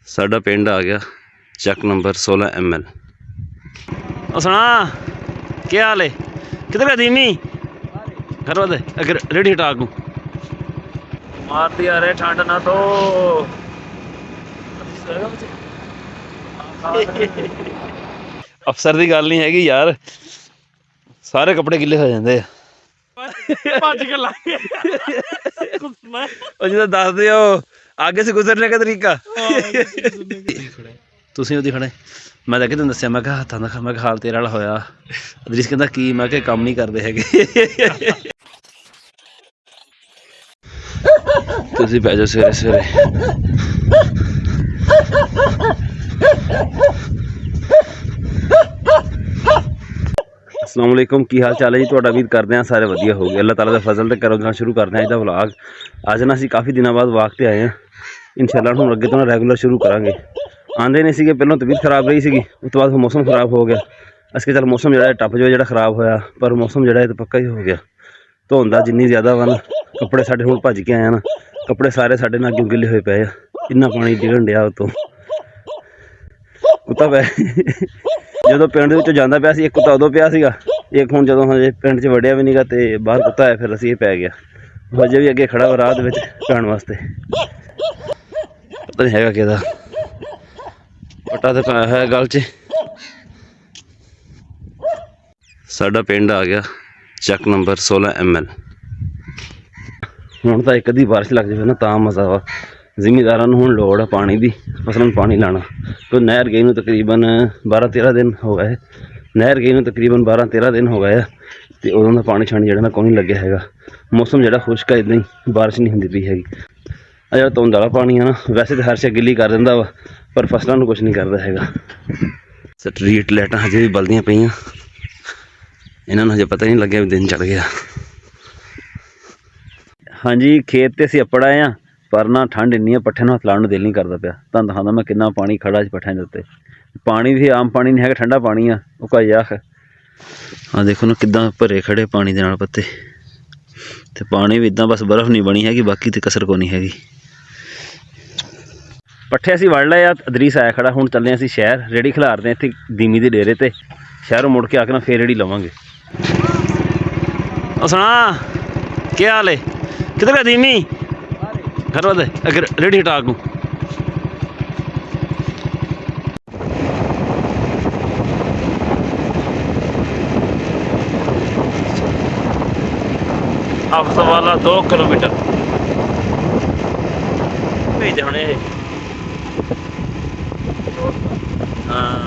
साडा पिंड आ गया चक नंबर 16 ML। सुना क्या हाल है? किधर गया धीमी घर वाले अगर रेडी हटा को मार दिया रे ठंड ना तो अफसर की गल नहीं हैगी यार, सारे कपड़े गिले हो जाते जो दस दे आगे से गुजरने का तरीका तुसीं उहदी खड़े मैं तो तुम दसिया मैं हत्थां दा मैं हाल तेरे वाला होया अदरीस कहंदा की मैं कि कम नहीं करते हैगे तुसीं पै जाओ सवेरे सवेरे अस्सलाम वालेकुम की हाल चाल है जी तुहाडा उम्मीद करते हैं सारे वधिया हो गए अल्लाह ताला दा फजल ते करो शुरू करते हैं इहदा व्लॉग। अज ना असीं काफ़ी दिनों बाद वाक ते आए हैं इंशाअल्लाह हुण अगे तो ना रैगूलर शुरू करांगे। आंदे नहीं सीगे पहलों तबीयत खराब रही सीगी उस तो बाद मौसम खराब हो गया अस चल मौसम जो टप जो खराब होया पर मौसम जो पक्का ही हो गया धुंदा जिन्नी ज़्यादा वा ना कपड़े साडे हुण भज के आए ना कपड़े सारे साडे नाल अग्गों गिले होए पे आ इन्ना पानी डिगण डिया उत्तों कुत्ता पै जो पिंड जाता पाया एक कुत्ता उदों पिया सीगा एक हुण जदों हजे पिंड च वड़िया भी नहीं गा ते बाहर कुत्ता आया फिर असीं पै गया वजह भी अगे खड़ा वा राह दे विच पैण वास्ते पता नहीं हैगा किहदा पट्टा तो पाया है गल च। साडा पिंड आ गया चक नंबर 16 ML। हुण तां एक अद्धी बारिश लग जाए ना तां मज़ा वा जिमीदारां नूं हुण लोड़ है पानी की फसलों पानी लाना तो नहर गई नूं तकरीबन 12-13 दिन हो गए नहर गई नूं तकरीबन 12-13 दिन हो गए तो उदों का पानी छानी जो कोई नहीं लग्या हैगा मौसम जो खुश्क है इदां ही बारिश नहीं होंदी पई हैगी आ जो धुंद वाला पानी है ना वैसे तो हर शे गिली कर दिंदा वा पर फसलों को कुछ नहीं करता हैगा। स्ट्रीट लाइटां हजे भी बलदियां पईयां इन्हां नूं हजे पता ही नहीं लग्या भी दिन चढ़ गया। हाँ जी खेत ते असीं अपड़ आए हैं पर ना ठंड इन्नी है पट्ठे हथ लाने दिल नहीं करता पाया तुहानूं दिखांदा मैं कितना पानी खड़ा पट्ठियां दे उत्ते पानी भी आम पानी नहीं है ठंडा पानी आ वो कोई आख हाँ देखो ना किद्दां भरे खड़े पानी दे नाल पत्ते ते पानी भी इदां बस बर्फ नहीं बनी हैगी बाकी तो कसर को नहीं हैगी। पट्ठे असीं वड़ लए अदरीस आया खड़ा हुण चले असीं शहर रेहड़ी खिलारदे इत्थे दीमी दे डेरे ते शहरों मुड़ के आके ना फिर रेहड़ी लवांगे। सुना क्या हाल है? किधर गया दीमी घर वाले अगर रेहड़ी हटा को आपसे वाला 2 किलोमीटर भेजे होने हाँ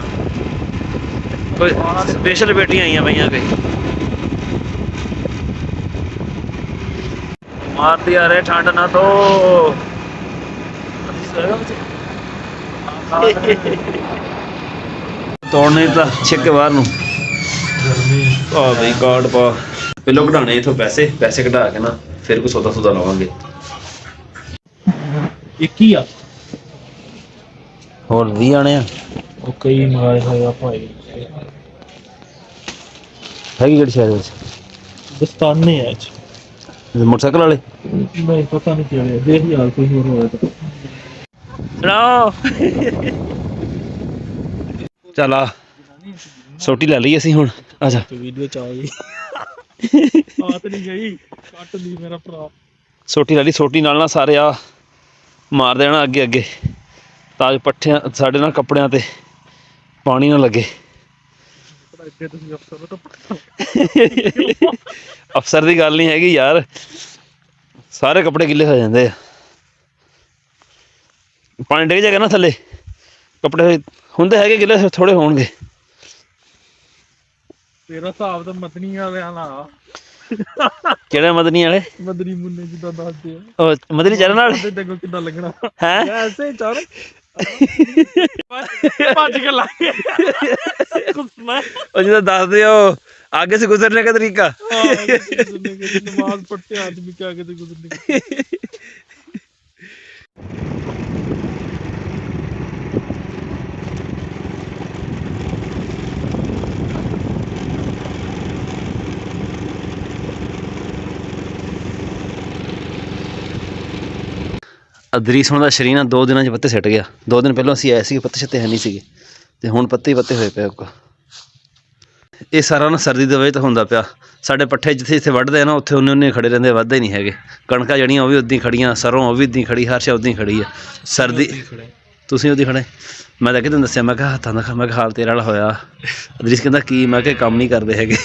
कोई स्पेशल बेटियां आई पई कोई मार दिया रे ठंड ना तो तोड़ने तो छिक बाहर नूं आ बई कार्ड पा पहलों कढ़ाने इथों पैसे कढ़ा के ना फिर कोई सौदा सूदा लवांगे। एक ही आ होर 20 आने ਉਹ ਕਈ ਮੰਗਾਏ ਹੋਏ ਆ ਭਾਈ हैगी किहड़ी शहर विच ਦਸਤਾਨੇ ਆ ਚ मोटरसाइकिल वाले ਨਹੀਂ ਪਤਾ ਨਹੀਂ ਕਿਹੜੇ ਦੇਖ ਯਾਰ ਕੋਈ ਹੋਰ ਹੋਇਆ ਤਾਂ सुनाओ चल आ सोटी ले ली असीं हुण आजा ਵੀਡੀਓ ਚ ਆ ਗਈ ਆਤ ਨਹੀਂ ਗਈ ਕੱਟ ਦੀ ਮੇਰਾ ਭਰਾ सोटी ले ली सोटी नाल ना सारे आ मार देना अगे अगे ताज पट्ठियां साडे ना कपड़ियां ते पानी ना लगे अफसर की गल नहीं हैगी यार सारे कपड़े गिले हो जाते पानी डिग जाएगा ना थले कपड़े होंदे है गिले थोड़े होणगे ਤੇਰਾ ਹਿਸਾਬ ਤਾਂ ਮਦਨੀ ਵਾਲਿਆਂ ਨਾਲ ਕਿਹੜੇ ਮਦਨੀ ਵਾਲੇ ਮਦਨੀ ਮੁੰਨੇ ਜਿੱਦਾਂ ਦੱਸਦੇ ਆ ਉਹ ਮਦਨੀ ਚਰਨ ਵਾਲੇ ਦੇਖੋ ਕਿੱਦਾਂ ਲੱਗਣਾ ਹੈ ਐਸੇ ਚੜ ਭੱਜ ਕੇ ਲੱਗ ਗਿਆ ਉਹ ਜਿਹਦਾ ਦੱਸਦੇ आगे से गुजरने का तरीका नमाज पढ़ते आदमी के आगे से गुजरने का ਅਦਰੀਸ ਹੁਣ ਦਾ ਸ਼ਰੀਰ ਨਾ 2 ਦਿਨਾਂ 'ਚ ਪੱਤੇ ਸਿੱਟ ਗਿਆ। 2 ਦਿਨ ਪਹਿਲਾਂ ਅਸੀਂ ਆਏ ਸੀਗੇ, ਪੱਤੇ ਛੱਤੇ ਹੈ ਨਹੀਂ ਸੀਗੇ, ਅਤੇ ਹੁਣ ਪੱਤੇ ਹੀ ਪੱਤੇ ਹੋਏ ਪਏ ਉੱਕਾ। ਇਹ ਸਾਰਾ ਨਾ ਸਰਦੀ ਦੇ ਵਜ੍ਹਾ ਤੋਂ ਹੁੰਦਾ ਪਿਆ। ਸਾਡੇ ਪੱਠੇ ਜਿੱਥੇ ਜਿੱਥੇ ਵੱਢਦੇ ਆ ਨਾ ਉੱਥੇ ਉਨੇ ਖੜੇ ਰਹਿੰਦੇ, ਵੱਧਦੇ ਹੀ ਨਹੀਂ ਹੈਗੇ। ਕਣਕਾਂ ਜਿਹੜੀਆਂ ਉਹ ਵੀ ਉੱਦਾਂ ਹੀ ਖੜੀਆਂ, ਸਰੋਂ ਉਹ ਵੀ ਇੱਦਾਂ ਹੀ ਖੜੀ, ਹਰ ਸ਼ੈ ਉੱਦਾਂ ਹੀ ਖੜੀ ਆ। ਸਰਦੀ ਤੁਸੀਂ ਉਹਦੀ ਖੜੇ, ਮੈਂ ਤਾਂ ਕਿਤੇ ਦੱਸਿਆ, ਮੈਂ ਕਿਹਾ ਹੱਥਾਂ ਦਾ, ਮੈਂ ਕਿਹਾ ਹਾਲ ਤੇਰੇ ਵਾਲਾ ਹੋਇਆ। ਅਦਰੀਸ ਕਹਿੰਦਾ ਕੀ, ਮੈਂ ਕਿਹਾ ਕੰਮ ਨਹੀਂ ਕਰਦੇ ਹੈਗੇ।